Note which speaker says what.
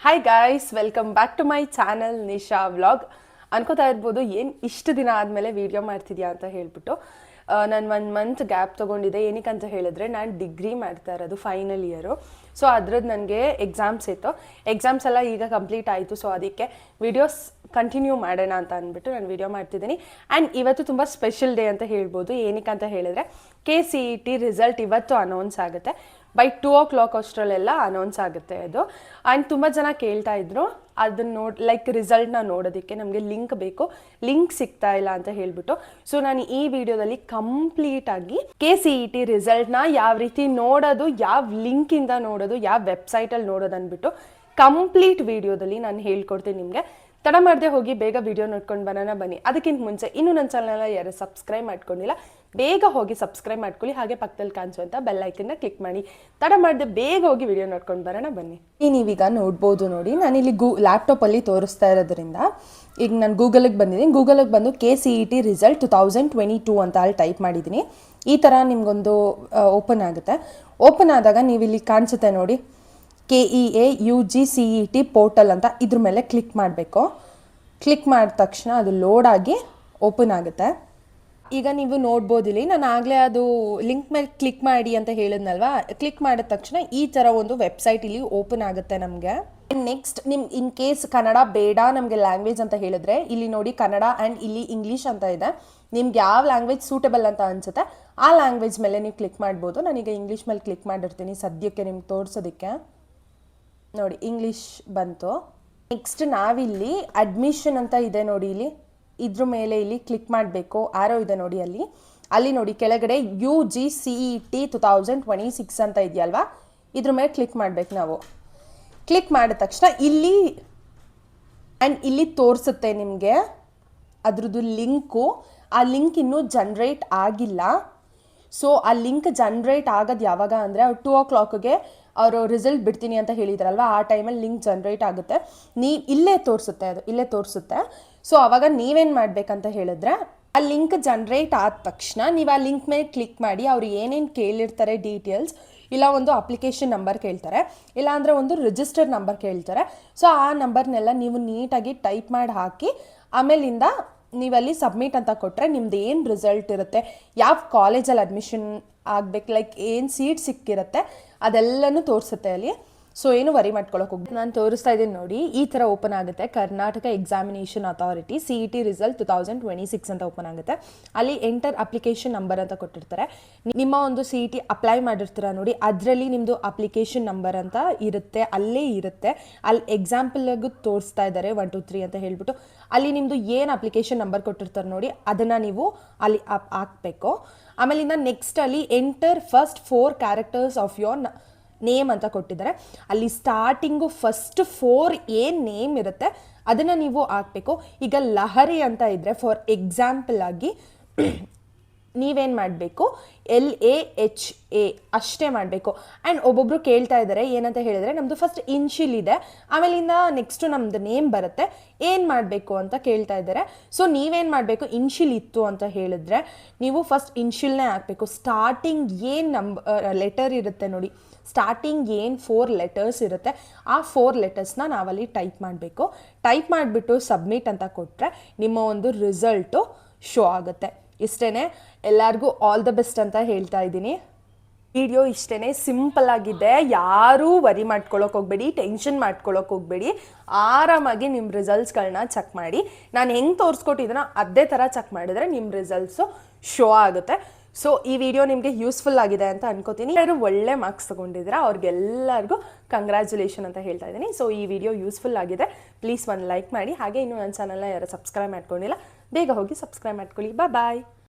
Speaker 1: Hi guys, welcome back to my channel Nisha vlog. ಅನ್ಕೋತಾ ಇರ್ಬೋದು ಏನು ಇಷ್ಟು ದಿನ ಆದಮೇಲೆ ವೀಡಿಯೋ ಮಾಡ್ತಿದ್ಯಾ ಅಂತ ಹೇಳ್ಬಿಟ್ಟು. ನಾನು 1 ಮಂತ್ ಗ್ಯಾಪ್ ತೊಗೊಂಡಿದ್ದೆ. ಏನಕ್ಕೆ ಅಂತ ಹೇಳಿದ್ರೆ ನಾನು ಡಿಗ್ರಿ ಮಾಡ್ತಾ ಇರೋದು ಫೈನಲ್ ಇಯರು. ಸೊ ಅದ್ರದ್ದು ನನಗೆ ಎಕ್ಸಾಮ್ಸ್ ಇತ್ತು. ಎಕ್ಸಾಮ್ಸ್ ಎಲ್ಲ ಈಗ ಕಂಪ್ಲೀಟ್ ಆಯಿತು. ಸೊ ಅದಕ್ಕೆ ವೀಡಿಯೋಸ್ ಕಂಟಿನ್ಯೂ ಮಾಡೋಣ ಅಂತ ಅಂದ್ಬಿಟ್ಟು ನಾನು ವೀಡಿಯೋ ಮಾಡ್ತಿದ್ದೀನಿ. ಆ್ಯಂಡ್ ಇವತ್ತು ತುಂಬ ಸ್ಪೆಷಲ್ ಡೇ ಅಂತ ಹೇಳ್ಬೋದು. ಏನಕ್ಕೆ ಅಂತ ಹೇಳಿದ್ರೆ KCET ರಿಸಲ್ಟ್ ಇವತ್ತು ಅನೌನ್ಸ್ ಆಗುತ್ತೆ. ಬೈ 2 o'clock ಅಷ್ಟರಲ್ಲೆಲ್ಲ ಅನೌನ್ಸ್ ಆಗುತ್ತೆ ಅದು. ಆ್ಯಂಡ್ ತುಂಬ ಜನ ಕೇಳ್ತಾ ಇದ್ರು ಅದನ್ನು ರಿಸಲ್ಟ್ನ ನೋಡೋದಕ್ಕೆ ನಮಗೆ ಲಿಂಕ್ ಬೇಕು, ಲಿಂಕ್ ಸಿಗ್ತಾ ಇಲ್ಲ ಅಂತ ಹೇಳ್ಬಿಟ್ಟು. ಸೊ ನಾನು ಈ ವಿಡಿಯೋದಲ್ಲಿ ಕಂಪ್ಲೀಟಾಗಿ KCET ರಿಸಲ್ಟ್ನ ಯಾವ ರೀತಿ ನೋಡೋದು, ಯಾವ ಲಿಂಕಿಂದ ನೋಡೋದು, ಯಾವ ವೆಬ್ಸೈಟಲ್ಲಿ ನೋಡೋದು ಅಂದ್ಬಿಟ್ಟು ಕಂಪ್ಲೀಟ್ ವಿಡಿಯೋದಲ್ಲಿ ನಾನು ಹೇಳ್ಕೊಡ್ತೀನಿ ನಿಮಗೆ. ತಡ ಮಾಡದೆ ಹೋಗಿ ಬೇಗ ವಿಡಿಯೋ ನೋಡ್ಕೊಂಡು ಬರೋಣ ಬನ್ನಿ. ಅದಕ್ಕಿಂತ ಮುಂಚೆ ಇನ್ನೂ ನನ್ನ ಚಾನಲ್ನ ಯಾರು ಸಬ್ಸ್ಕ್ರೈಬ್ ಮಾಡ್ಕೊಂಡಿಲ್ಲ, ಬೇಗ ಹೋಗಿ ಸಬ್ಸ್ಕ್ರೈಬ್ ಮಾಡ್ಕೊಳ್ಳಿ. ಹಾಗೆ ಪಕ್ಕದಲ್ಲಿ ಕಾಣಿಸುವಂಥ ಬೆಲ್ ಐಕನ್ನ ಕ್ಲಿಕ್ ಮಾಡಿ. ತಡ ಮಾಡದೆ ಬೇಗ ಹೋಗಿ ವಿಡಿಯೋ ನೋಡ್ಕೊಂಡು ಬರೋಣ ಬನ್ನಿ. ನೀವೀಗ ನೋಡ್ಬೋದು ನೋಡಿ, ನಾನಿಲ್ಲಿ ಲ್ಯಾಪ್ಟಾಪಲ್ಲಿ ತೋರಿಸ್ತಾ ಇರೋದ್ರಿಂದ ಈಗ ನಾನು ಗೂಗಲಿಗೆ ಬಂದಿದ್ದೀನಿ. ಗೂಗಲಿಗೆ ಬಂದು KCET ರಿಸಲ್ಟ್ 2022 ಅಂತ ಅಲ್ಲಿ ಟೈಪ್ ಮಾಡಿದ್ದೀನಿ. ಈ ಥರ ನಿಮಗೊಂದು ಓಪನ್ ಆಗುತ್ತೆ. ಓಪನ್ ಆದಾಗ ನೀವಿಲ್ಲಿ ಕಾಣಿಸುತ್ತೆ ನೋಡಿ, KEA UGCET ಪೋರ್ಟಲ್ ಅಂತ ಇದ್ರ ಮೇಲೆ ಕ್ಲಿಕ್ ಮಾಡಬೇಕು. ಕ್ಲಿಕ್ ಮಾಡಿದ ತಕ್ಷಣ ಅದು ಲೋಡ್ ಆಗಿ ಓಪನ್ ಆಗುತ್ತೆ. ಈಗ ನೀವು ನೋಡ್ಬೋದಿಲ್ಲಿ, ನಾನು ಆಗಲೇ ಅದು ಲಿಂಕ್ ಮೇಲೆ ಕ್ಲಿಕ್ ಮಾಡಿ ಅಂತ ಹೇಳಿದ್ನಲ್ವಾ, ಕ್ಲಿಕ್ ಮಾಡಿದ ತಕ್ಷಣ ಈ ಥರ ಒಂದು ವೆಬ್ಸೈಟ್ ಇಲ್ಲಿ ಓಪನ್ ಆಗುತ್ತೆ ನಮಗೆ. ನೆಕ್ಸ್ಟ್ ಇನ್ ಕೇಸ್ ಕನ್ನಡ ಬೇಡ ನಮಗೆ ಲ್ಯಾಂಗ್ವೇಜ್ ಅಂತ ಹೇಳಿದ್ರೆ ಇಲ್ಲಿ ನೋಡಿ ಕನ್ನಡ ಆ್ಯಂಡ್ ಇಲ್ಲಿ ಇಂಗ್ಲೀಷ್ ಅಂತ ಇದೆ. ನಿಮ್ಗೆ ಯಾವ ಲ್ಯಾಂಗ್ವೇಜ್ ಸೂಟಬಲ್ ಅಂತ ಅನ್ಸುತ್ತೆ ಆ ಲ್ಯಾಂಗ್ವೇಜ್ ಮೇಲೆ ನೀವು ಕ್ಲಿಕ್ ಮಾಡ್ಬೋದು. ನಾನೀಗ ಇಂಗ್ಲೀಷ್ ಮೇಲೆ ಕ್ಲಿಕ್ ಮಾಡಿರ್ತೀನಿ ಸದ್ಯಕ್ಕೆ ನಿಮ್ಗೆ ತೋರಿಸೋದಕ್ಕೆ. ನೋಡಿ ಇಂಗ್ಲೀಷ್ ಬಂತು. ನೆಕ್ಸ್ಟ್ ನಾವಿಲ್ಲಿ ಅಡ್ಮಿಷನ್ ಅಂತ ಇದೆ ನೋಡಿ, ಇದ್ರ ಮೇಲೆ ಇಲ್ಲಿ ಕ್ಲಿಕ್ ಮಾಡಬೇಕು. ಆರೋ ಇದೆ ನೋಡಿ, ಅಲ್ಲಿ ನೋಡಿ ಕೆಳಗಡೆ UGCET 2026 ಅಂತ ಇದೆಯಲ್ವಾ, ಇದ್ರ ಮೇಲೆ ಕ್ಲಿಕ್ ಮಾಡಬೇಕು ನಾವು. ಕ್ಲಿಕ್ ಮಾಡಿದ ತಕ್ಷಣ ಇಲ್ಲಿ ತೋರಿಸುತ್ತೆ ನಿಮಗೆ ಅದ್ರದ್ದು ಲಿಂಕು. ಆ ಲಿಂಕ್ ಇನ್ನೂ ಜನ್ರೇಟ್ ಆಗಿಲ್ಲ. ಸೊ ಆ ಲಿಂಕ್ ಜನ್ರೇಟ್ ಆಗೋದು ಯಾವಾಗ ಅಂದರೆ 2 o'clockಗೆ ಅವರು ರಿಸಲ್ಟ್ ಬಿಡ್ತೀನಿ ಅಂತ ಹೇಳಿದ್ರಲ್ವ, ಆ ಟೈಮಲ್ಲಿ ಲಿಂಕ್ ಜನ್ರೇಟ್ ಆಗುತ್ತೆ. ಇಲ್ಲೇ ತೋರಿಸುತ್ತೆ. ಸೊ ಅವಾಗ ನೀವೇನು ಮಾಡಬೇಕಂತ ಹೇಳಿದ್ರೆ, ಆ ಲಿಂಕ್ ಜನ್ರೇಟ್ ಆದ ತಕ್ಷಣ ನೀವು ಆ ಲಿಂಕ್ ಮೇಲೆ ಕ್ಲಿಕ್ ಮಾಡಿ. ಅವ್ರು ಏನೇನು ಕೇಳಿರ್ತಾರೆ ಡೀಟೇಲ್ಸ್, ಇಲ್ಲ ಒಂದು ಅಪ್ಲಿಕೇಶನ್ ನಂಬರ್ ಕೇಳ್ತಾರೆ, ಇಲ್ಲ ಅಂದರೆ ಒಂದು ರಿಜಿಸ್ಟರ್ ನಂಬರ್ ಕೇಳ್ತಾರೆ. ಸೊ ಆ ನಂಬರ್ನೆಲ್ಲ ನೀವು ನೀಟಾಗಿ ಟೈಪ್ ಮಾಡಿ ಹಾಕಿ ಆಮೇಲಿಂದ ನೀವಲ್ಲಿ ಸಬ್ಮಿಟ್ ಅಂತ ಕೊಟ್ಟರೆ ನಿಮ್ದು ಏನು ರಿಸಲ್ಟ್ ಇರುತ್ತೆ, ಯಾವ ಕಾಲೇಜಲ್ಲಿ ಅಡ್ಮಿಷನ್ ಆಗಬೇಕು, ಏನು ಸೀಟ್ ಸಿಕ್ಕಿರುತ್ತೆ ಅದೆಲ್ಲನೂ ತೋರಿಸುತ್ತೆ ಅಲ್ಲಿ. ಸೊ ಏನು ವರಿ ಮಾಡ್ಕೊಳ್ಳೋಕೆ ಹೋಗಿ ನಾನು ತೋರಿಸ್ತಾ ಇದ್ದೀನಿ ನೋಡಿ, ಈ ಥರ ಓಪನ್ ಆಗುತ್ತೆ. Karnataka examination authority CET result 2026 ಅಂತ ಓಪನ್ ಆಗುತ್ತೆ. ಅಲ್ಲಿ ಎಂಟರ್ ಅಪ್ಲಿಕೇಶನ್ ನಂಬರ್ ಅಂತ ಕೊಟ್ಟಿರ್ತಾರೆ. ನಿಮ್ಮ ಒಂದು CET ಅಪ್ಲೈ ಮಾಡಿರ್ತೀರ ನೋಡಿ, ಅದರಲ್ಲಿ ನಿಮ್ಮದು ಅಪ್ಲಿಕೇಶನ್ ನಂಬರ್ ಅಂತ ಇರುತ್ತೆ, ಅಲ್ಲೇ ಇರುತ್ತೆ. ಅಲ್ಲಿ ಎಕ್ಸಾಂಪಲ್ಗೂ ತೋರಿಸ್ತಾ ಇದ್ದಾರೆ 1 2 3 ಅಂತ ಹೇಳ್ಬಿಟ್ಟು. ಅಲ್ಲಿ ನಿಮ್ಮದು ಏನು ಅಪ್ಲಿಕೇಶನ್ ನಂಬರ್ ಕೊಟ್ಟಿರ್ತಾರೆ ನೋಡಿ, ಅದನ್ನು ನೀವು ಅಲ್ಲಿ ಹಾಕಬೇಕು. ಆಮೇಲಿಂದ ನೆಕ್ಸ್ಟ್ ಅಲ್ಲಿ enter first 4 characters of your name ಅಂತ ಕೊಟ್ಟಿದ್ದಾರೆ. ಅಲ್ಲಿ ಸ್ಟಾರ್ಟಿಂಗು ಫಸ್ಟ್ 4 ಏನು ನೇಮ್ ಇರುತ್ತೆ ಅದನ್ನು ನೀವು ಹಾಕಬೇಕು. ಈಗ ಲಹರಿ ಅಂತ ಇದ್ದರೆ ಫಾರ್ ಎಕ್ಸಾಂಪಲ್ ಆಗಿ ನೀವೇನು ಮಾಡಬೇಕು, LAHA ಅಷ್ಟೇ ಮಾಡಬೇಕು. ಆ್ಯಂಡ್ ಒಬ್ಬೊಬ್ಬರು ಕೇಳ್ತಾ ಇದ್ದಾರೆ ಏನಂತ ಹೇಳಿದರೆ, ನಮ್ಮದು ಫಸ್ಟ್ ಇನ್ಶಿಲ್ ಇದೆ, ಆಮೇಲಿಂದ ನೆಕ್ಸ್ಟು ನಮ್ಮದು ನೇಮ್ ಬರುತ್ತೆ, ಏನು ಮಾಡಬೇಕು ಅಂತ ಕೇಳ್ತಾ ಇದ್ದಾರೆ. ಸೊ ನೀವೇನು ಮಾಡಬೇಕು, ಇನ್ಶಿಲ್ ಇತ್ತು ಅಂತ ಹೇಳಿದ್ರೆ ನೀವು ಫಸ್ಟ್ ಇನ್ಶಿಲ್ನೇ ಹಾಕಬೇಕು. ಸ್ಟಾರ್ಟಿಂಗ್ ಏನು ಲೆಟರ್ ಇರುತ್ತೆ ನೋಡಿ, ಸ್ಟಾರ್ಟಿಂಗ್ ಏನು 4 ಲೆಟರ್ಸ್ ಇರುತ್ತೆ ಆ 4 ಲೆಟರ್ಸ್ನ ನಾವಲ್ಲಿ ಟೈಪ್ ಮಾಡಬೇಕು. ಟೈಪ್ ಮಾಡಿಬಿಟ್ಟು ಸಬ್ಮಿಟ್ ಅಂತ ಕೊಟ್ಟರೆ ನಿಮ್ಮ ಒಂದು ರಿಸಲ್ಟು ಶೋ ಆಗುತ್ತೆ. ಇಷ್ಟೇ, ಎಲ್ಲರಿಗೂ ಆಲ್ ದ ಬೆಸ್ಟ್ ಅಂತ ಹೇಳ್ತಾ ಇದ್ದೀನಿ. ವಿಡಿಯೋ ಇಷ್ಟೇ, ಸಿಂಪಲ್ ಆಗಿದೆ. ಯಾರೂ ವರಿ ಮಾಡ್ಕೊಳ್ಳೋಕೆ ಹೋಗಬೇಡಿ, ಟೆನ್ಷನ್ ಮಾಡ್ಕೊಳ್ಳೋಕೆ ಹೋಗಬೇಡಿ. ಆರಾಮಾಗಿ ನಿಮ್ಮ ರಿಸಲ್ಟ್ಸ್ಗಳನ್ನ ಚೆಕ್ ಮಾಡಿ. ನಾನು ಹೆಂಗೆ ತೋರಿಸ್ಕೊಟ್ಟಿದ್ದೀನೋ ಅದೇ ಥರ ಚೆಕ್ ಮಾಡಿದ್ರೆ ನಿಮ್ಮ ರಿಸಲ್ಟ್ಸು ಶೋ ಆಗುತ್ತೆ. ಸೊ ಈ ವಿಡಿಯೋ ನಿಮಗೆ ಯೂಸ್ಫುಲ್ ಆಗಿದೆ ಅಂತ ಅನ್ಕೋತೀನಿ. ಯಾರು ಒಳ್ಳೆ ಮಾರ್ಕ್ಸ್ ತೊಗೊಂಡಿದ್ದೀರಾ ಅವ್ರಿಗೆಲ್ಲರಿಗೂ ಕಂಗ್ರ್ಯಾಚುಲೇಷನ್ ಅಂತ ಹೇಳ್ತಾ ಇದ್ದೀನಿ. ಸೊ ಈ ವಿಡಿಯೋ ಯೂಸ್ಫುಲ್ ಆಗಿದೆ, ಪ್ಲೀಸ್ ಒಂದು ಲೈಕ್ ಮಾಡಿ. ಹಾಗೆ ಇನ್ನೂ ನನ್ನ ಚಾನಲ್ನ ಯಾರು ಸಬ್ಸ್ಕ್ರೈಬ್ ಮಾಡ್ಕೊಂಡಿಲ್ಲ ಬೇಗ ಹೋಗಿ ಸಬ್ಸ್ಕ್ರೈಬ್ ಮಾಡ್ಕೊಳ್ಳಿ. ಬಾಯ್.